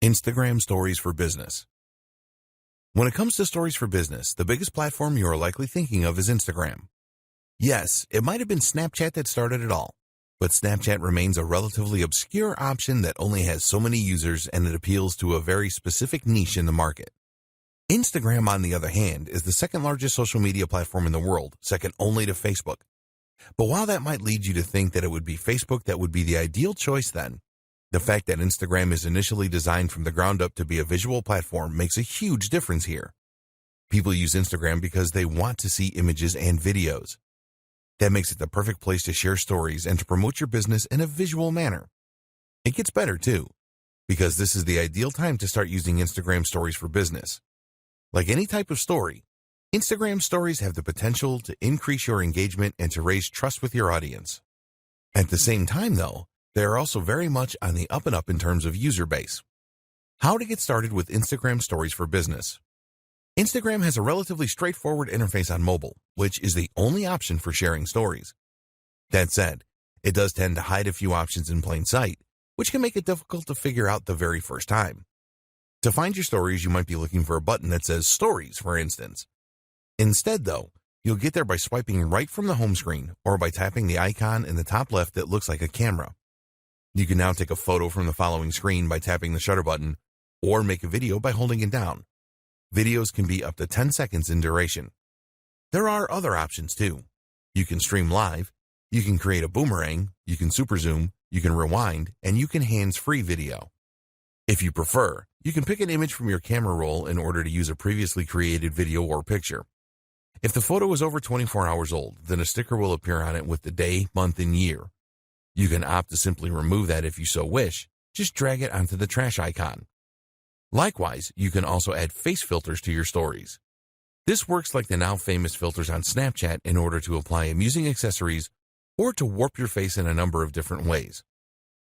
Instagram Stories for Business. When it comes to stories for business, the biggest platform you are likely thinking of is Instagram. Yes, it might have been Snapchat that started it all, but Snapchat remains a relatively obscure option that only has so many users and it appeals to a very specific niche in the market. Instagram, on the other hand, is the second largest social media platform in the world, second only to Facebook. But while that might lead you to think that it would be Facebook that would be the ideal choice then, the fact that Instagram is initially designed from the ground up to be a visual platform makes a huge difference here. People use Instagram because they want to see images and videos. That makes it the perfect place to share stories and to promote your business in a visual manner. It gets better too, because this is the ideal time to start using Instagram Stories for business. Like any type of story, Instagram Stories have the potential to increase your engagement and to raise trust with your audience. At the same time though, they are also very much on the up and up in terms of user base. How to get started with Instagram Stories for business. Instagram has a relatively straightforward interface on mobile, which is the only option for sharing stories. That said, it does tend to hide a few options in plain sight, which can make it difficult to figure out the very first time. To find your stories, you might be looking for a button that says Stories, for instance. Instead, though, you'll get there by swiping right from the home screen or by tapping the icon in the top left that looks like a camera. You can now take a photo from the following screen by tapping the shutter button, or make a video by holding it down. Videos can be up to 10 seconds in duration. There are other options too. You can stream live, you can create a boomerang, you can super zoom, you can rewind, and you can hands-free video. If you prefer, you can pick an image from your camera roll in order to use a previously created video or picture. If the photo is over 24 hours old, then a sticker will appear on it with the day, month, and year. You can opt to simply remove that if you so wish. Just drag it onto the trash icon. Likewise, you can also add face filters to your stories. This works like the now famous filters on Snapchat in order to apply amusing accessories or to warp your face in a number of different ways.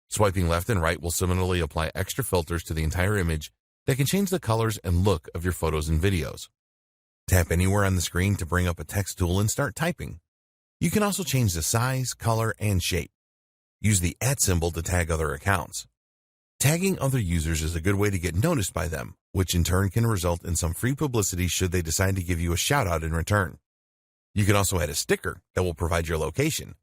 Swiping left and right will similarly apply extra filters to the entire image that can change the colors and look of your photos and videos. Tap anywhere on the screen to bring up a text tool and start typing. You can also change the size, color, and shape. Use the @ symbol to tag other accounts. Tagging other users is a good way to get noticed by them, which in turn can result in some free publicity should they decide to give you a shout-out in return. You can also add a sticker that will provide your location.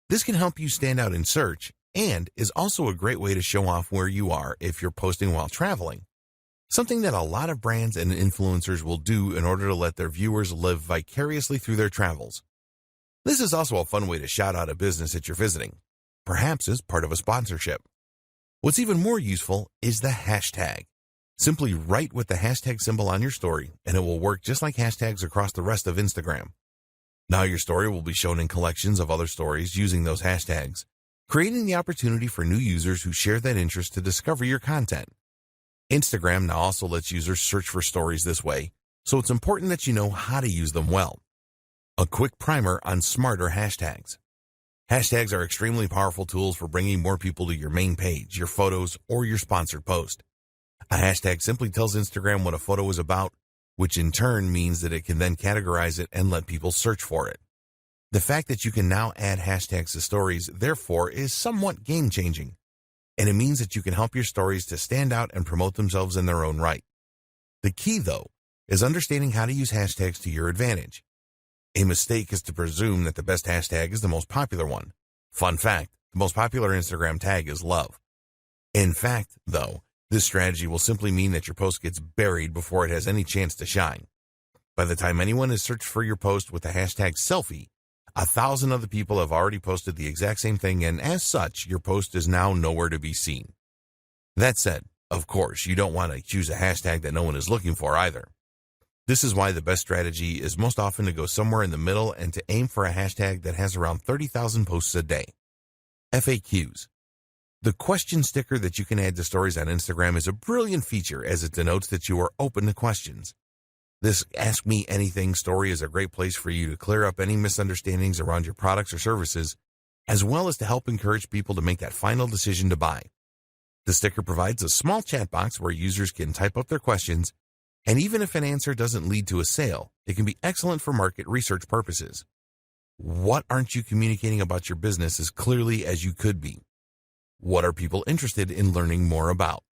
This can help you stand out in search and is also a great way to show off where you are if you're posting while traveling, something that a lot of brands and influencers will do in order to let their viewers live vicariously through their travels. This is also a fun way to shout out a business that you're visiting, perhaps as part of a sponsorship. What's even more useful is the hashtag. Simply write with the hashtag symbol on your story, and it will work just like hashtags across the rest of Instagram. Now your story will be shown in collections of other stories using those hashtags, creating the opportunity for new users who share that interest to discover your content. Instagram now also lets users search for stories this way, so it's important that you know how to use them well. A quick primer on smarter hashtags. Hashtags are extremely powerful tools for bringing more people to your main page, your photos, or your sponsored post. A hashtag simply tells Instagram what a photo is about, which in turn means that it can then categorize it and let people search for it. The fact that you can now add hashtags to stories, therefore, is somewhat game-changing, and it means that you can help your stories to stand out and promote themselves in their own right. The key, though, is understanding how to use hashtags to your advantage. A mistake is to presume that the best hashtag is the most popular one. Fun fact, the most popular Instagram tag is love. In fact, though, this strategy will simply mean that your post gets buried before it has any chance to shine. By the time anyone has searched for your post with the hashtag selfie, 1,000 other people have already posted the exact same thing, and as such, your post is now nowhere to be seen. That said, of course, you don't want to choose a hashtag that no one is looking for either. This is why the best strategy is most often to go somewhere in the middle and to aim for a hashtag that has around 30,000 posts a day. FAQs. The question sticker that you can add to stories on Instagram is a brilliant feature as it denotes that you are open to questions. This Ask Me Anything story is a great place for you to clear up any misunderstandings around your products or services, as well as to help encourage people to make that final decision to buy. The sticker provides a small chat box where users can type up their questions, and even if an answer doesn't lead to a sale, it can be excellent for market research purposes. What aren't you communicating about your business as clearly as you could be? What are people interested in learning more about?